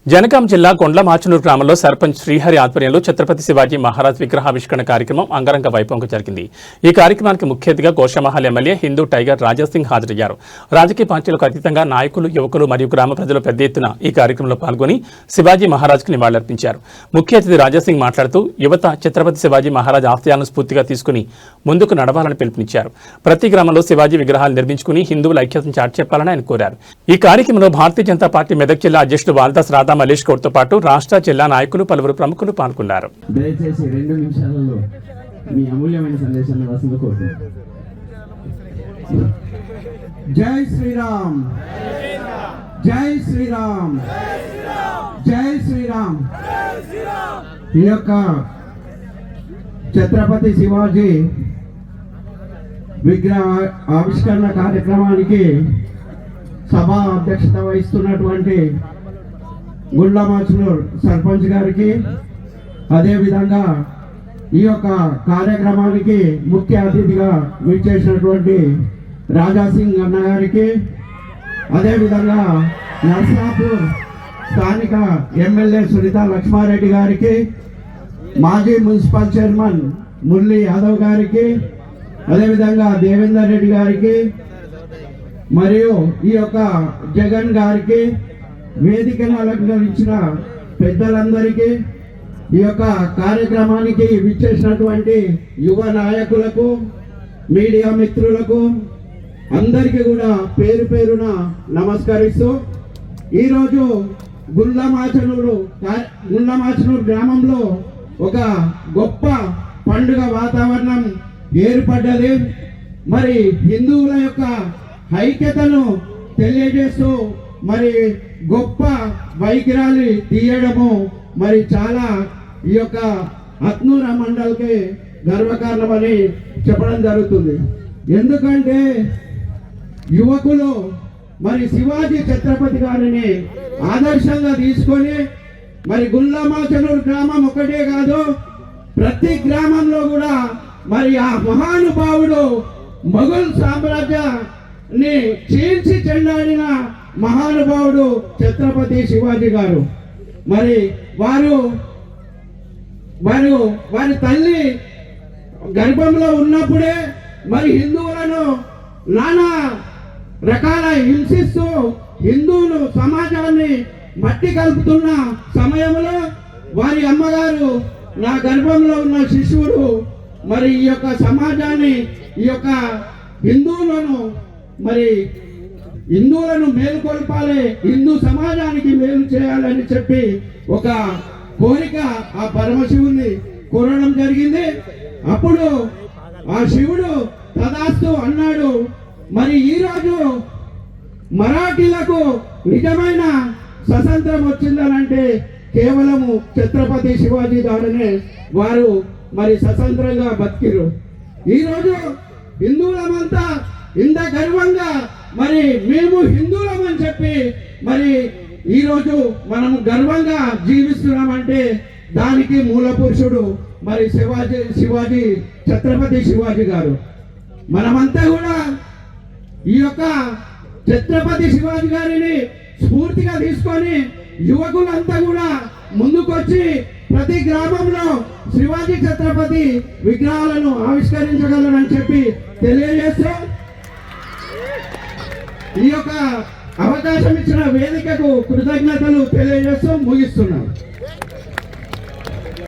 జనగాం జిల్లా కొండ్లమాచనూరు గ్రామంలో సర్పంచ్ శ్రీహరి ఆధ్వర్యంలో ఛత్రపతి శివాజీ మహారాజ్ విగ్రహావిష్కరణ కార్యక్రమం అంగరంగ వైభవంగా జరిగింది. ఈ కార్యక్రమానికి ముఖ్య అతిథిగా గోషామహల్ ఎమ్మెల్యే హిందూ టైగర్ రాజాసింగ్ హాజరయ్యారు. రాజకీయ పార్టీలకు అతీతంగా నాయకులు, యువకులు మరియు గ్రామ ప్రజలు పెద్ద ఎత్తున ఈ కార్యక్రమంలో పాల్గొని శివాజీ మహారాజ్కు నివాళులర్పించారు. ముఖ్య అతిథి రాజాసింగ్ మాట్లాడుతూ యువత ఛత్రపతి శివాజీ మహారాజ్ ఆశయాలను స్ఫూర్తిగా తీసుకుని ముందుకు నడవాలని పిలుపునిచ్చారు. ప్రతి గ్రామంలో శివాజీ విగ్రహాలు నిర్మించుకుని హిందువుల ఐక్యతను చాటి చెప్పాలని ఆయన కోరారు. ఈ కార్యక్రమంలో భారతీయ జనతా పార్టీ మెదక్ జిల్లా అధ్యక్షుడు వాల్దాస్ రాధా మలేష్ గౌడ్తో పాటు రాష్ట్ర జిల్లా నాయకులు, పలువురు ప్రముఖులు పాల్గొన్నారు. దయచేసి 2 నిమిషాలలో మీ అమూల్యమైన సందేశాన్ని రాసింది కోరుతున్నాను. జై శ్రీరామ్, జై శ్రీరామ్, జై శ్రీరామ్. ఈ యొక్క ఛత్రపతి శివాజీ విగ్రహ ఆవిష్కరణ కార్యక్రమానికి సభా అధ్యక్షత వహిస్తున్నటువంటి గుండ్లమాచనూరు సర్పంచ్ గారికి, అదేవిధంగా ఈ యొక్క కార్యక్రమానికి ముఖ్య అతిథిగా విచ్చేసినటువంటి రాజాసింగ్ అన్న గారికి, అదేవిధంగా నర్సాపూర్ స్థానిక ఎమ్మెల్యే సునీతా లక్ష్మారెడ్డి గారికి, మాజీ మున్సిపల్ చైర్మన్ మురళీ యాదవ్ గారికి, అదేవిధంగా దేవేందర్ రెడ్డి గారికి, మరియు ఈ యొక్క జగన్ గారికి, వేదికను అలంకరించిన పెద్దలందరికీ, ఈ యొక్క కార్యక్రమానికి విచ్చేసినటువంటి యువ నాయకులకు, మీడియా మిత్రులకు అందరికీ కూడా పేరు పేరున నమస్కరిస్తూ, ఈరోజు గుండ్లమాచనూరు గ్రామంలో ఒక గొప్ప పండుగ వాతావరణం ఏర్పడ్డది. మరి హిందువుల యొక్క ఐక్యతను తెలియజేస్తూ మరి గొప్ప వైఖరాలు తీయడము మరి చాలా ఈ యొక్క అత్నూర మండల్కి గర్వకారణమని చెప్పడం జరుగుతుంది. ఎందుకంటే యువకులు మరి శివాజీ ఛత్రపతి గారిని ఆదర్శంగా తీసుకొని మరి గుండ్లమాచనూరు గ్రామం ఒకటే కాదు, ప్రతి గ్రామంలో కూడా మరి ఆ మహానుభావుడు మొఘల్ సామ్రాజ్యాన్ని చీల్చి చెండాడిన మహానుభావుడు ఛత్రపతి శివాజీ గారు. మరి వారి తల్లి గర్భంలో ఉన్నప్పుడే మరి హిందువులను నానా రకాల హింసిస్తూ హిందువులు సమాజాన్ని మట్టి కలుపుతున్న సమయంలో వారి అమ్మగారు నా గర్భంలో ఉన్న శిశువుడు మరి ఈ యొక్క సమాజాన్ని, ఈ యొక్క హిందువులను మేలుకొల్పాలి, హిందూ సమాజానికి మేలు చేయాలని చెప్పి ఒక కోరిక ఆ పరమశివుని కోరడం జరిగింది. అప్పుడు ఆ శివుడు తదాస్తు అన్నాడు. మరి ఈరోజు మరాఠీలకు నిజమైన స్వతంత్రం వచ్చిందనంటే కేవలము ఛత్రపతి శివాజీ ద్వారానే వారు మరి స్వతంత్రంగా బతికిరు. ఈరోజు హిందువులమంతా ఇంత గర్వంగా మరి మేము హిందువులమని చెప్పి మరి ఈరోజు మనము గర్వంగా జీవిస్తున్నామంటే దానికి మూల పురుషుడు మరి శివాజీ ఛత్రపతి శివాజీ గారు. మనమంతా కూడా ఈ యొక్క ఛత్రపతి శివాజీ గారిని స్ఫూర్తిగా తీసుకొని యువకులంతా కూడా ముందుకొచ్చి ప్రతి గ్రామంలో శివాజీ ఛత్రపతి విగ్రహాలను ఆవిష్కరించగలరని చెప్పి తెలియజేస్తూ ఈ యొక్క అవకాశం ఇచ్చిన వేదికకు కృతజ్ఞతలు తెలియజేస్తూ ముగిస్తున్నాం.